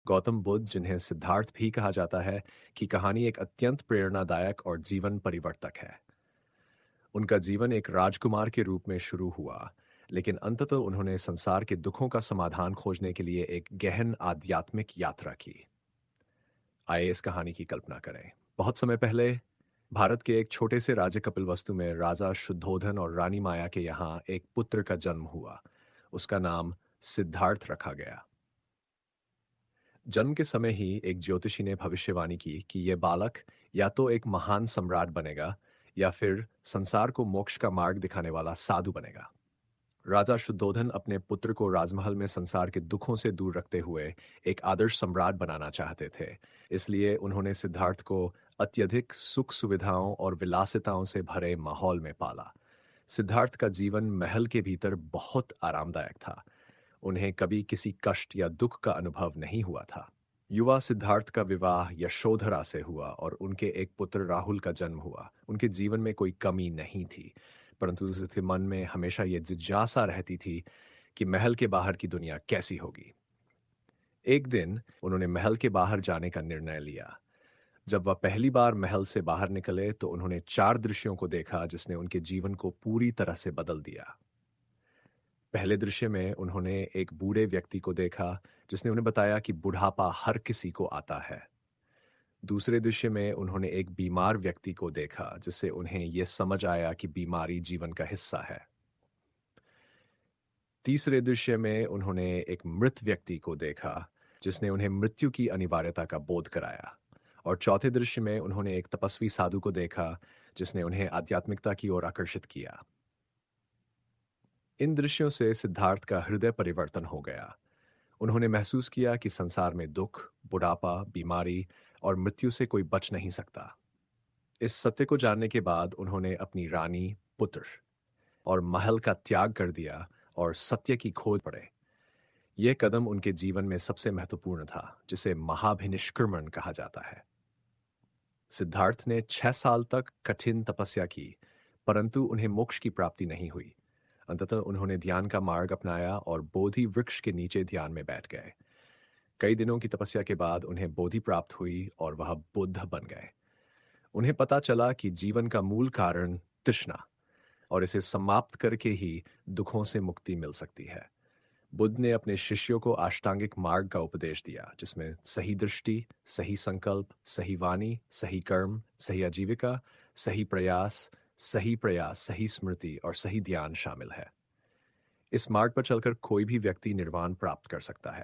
गौतम बुद्ध, जिन्हें सिद्धार्थ भी कहा जाता है, की कहानी एक अत्यंत प्रेरणादायक और जीवन परिवर्तक है। उनका जीवन एक राजकुमार के रूप में शुरू हुआ, लेकिन अंततः उन्होंने संसार के दुखों का समाधान खोजने के लिए एक गहन आध्यात्मिक यात्रा की। आइए इस कहानी की कल्पना करें। बहुत समय पहले भारत के एक छोटे से राज्य कपिलवस्तु में राजा शुद्धोधन और रानी माया के यहाँ एक पुत्र का जन्म हुआ। उसका नाम सिद्धार्थ रखा गया। जन्म के समय ही एक ज्योतिषी ने भविष्यवाणी की कि यह बालक या तो एक महान सम्राट बनेगा या फिर संसार को मोक्ष का मार्ग दिखाने वाला साधु बनेगा। राजा शुद्धोधन अपने पुत्र को राजमहल में संसार के दुखों से दूर रखते हुए एक आदर्श सम्राट बनाना चाहते थे। इसलिए उन्होंने सिद्धार्थ को अत्यधिक सुख सुविधाओं और विलासिताओं से भरे माहौल में पाला। सिद्धार्थ का जीवन महल के भीतर बहुत आरामदायक था। उन्हें कभी किसी कष्ट या दुख का अनुभव नहीं हुआ था। युवा सिद्धार्थ का विवाह यशोधरा से हुआ और उनके एक पुत्र राहुल का जन्म हुआ। उनके जीवन में कोई कमी नहीं थी, परंतु उसके मन में हमेशा ये जिज्ञासा रहती थी कि महल के बाहर की दुनिया कैसी होगी। एक दिन उन्होंने महल के बाहर जाने का निर्णय लिया। जब वह पहली बार महल से बाहर निकले तो उन्होंने चार दृश्यों को देखा जिसने उनके जीवन को पूरी तरह से बदल दिया। पहले दृश्य में उन्होंने एक बूढ़े व्यक्ति को देखा जिसने उन्हें बताया कि बुढ़ापा हर किसी को आता है। दूसरे दृश्य में उन्होंने एक बीमार व्यक्ति को देखा जिससे उन्हें यह समझ आया कि बीमारी जीवन का हिस्सा है। तीसरे दृश्य में उन्होंने एक मृत व्यक्ति को देखा जिसने उन्हें मृत्यु की अनिवार्यता का बोध कराया। और चौथे दृश्य में उन्होंने एक तपस्वी साधु को देखा जिसने उन्हें आध्यात्मिकता की ओर आकर्षित किया। इन दृश्यों से सिद्धार्थ का हृदय परिवर्तन हो गया। उन्होंने महसूस किया कि संसार में दुख, बुढ़ापा, बीमारी और मृत्यु से कोई बच नहीं सकता। इस सत्य को जानने के बाद उन्होंने अपनी रानी, पुत्र और महल का त्याग कर दिया और सत्य की खोज पड़े। यह कदम उनके जीवन में सबसे महत्वपूर्ण था, जिसे महाभिनिष्क्रमण कहा जाता है। सिद्धार्थ ने 6 साल तक कठिन तपस्या की, परंतु उन्हें मोक्ष की प्राप्ति नहीं हुई। अंततः उन्होंने ध्यान का मार्ग अपनाया और बोधि वृक्ष के नीचे ध्यान में बैठ गए। कई दिनों की तपस्या के बाद उन्हें बोधि प्राप्त हुई और वह बुद्ध बन गए। उन्हें पता चला कि जीवन का मूल कारण तृष्णा और इसे समाप्त करके ही दुखों से मुक्ति मिल सकती है। बुद्ध ने अपने शिष्यों को अष्टांगिक मार्ग का उपदेश दिया, जिसमें सही दृष्टि, सही संकल्प, सही वाणी, सही कर्म, सही आजीविका, सही प्रयास, सही स्मृति और सही ध्यान शामिल है। इस मार्ग पर चलकर कोई भी व्यक्ति निर्वाण प्राप्त कर सकता है।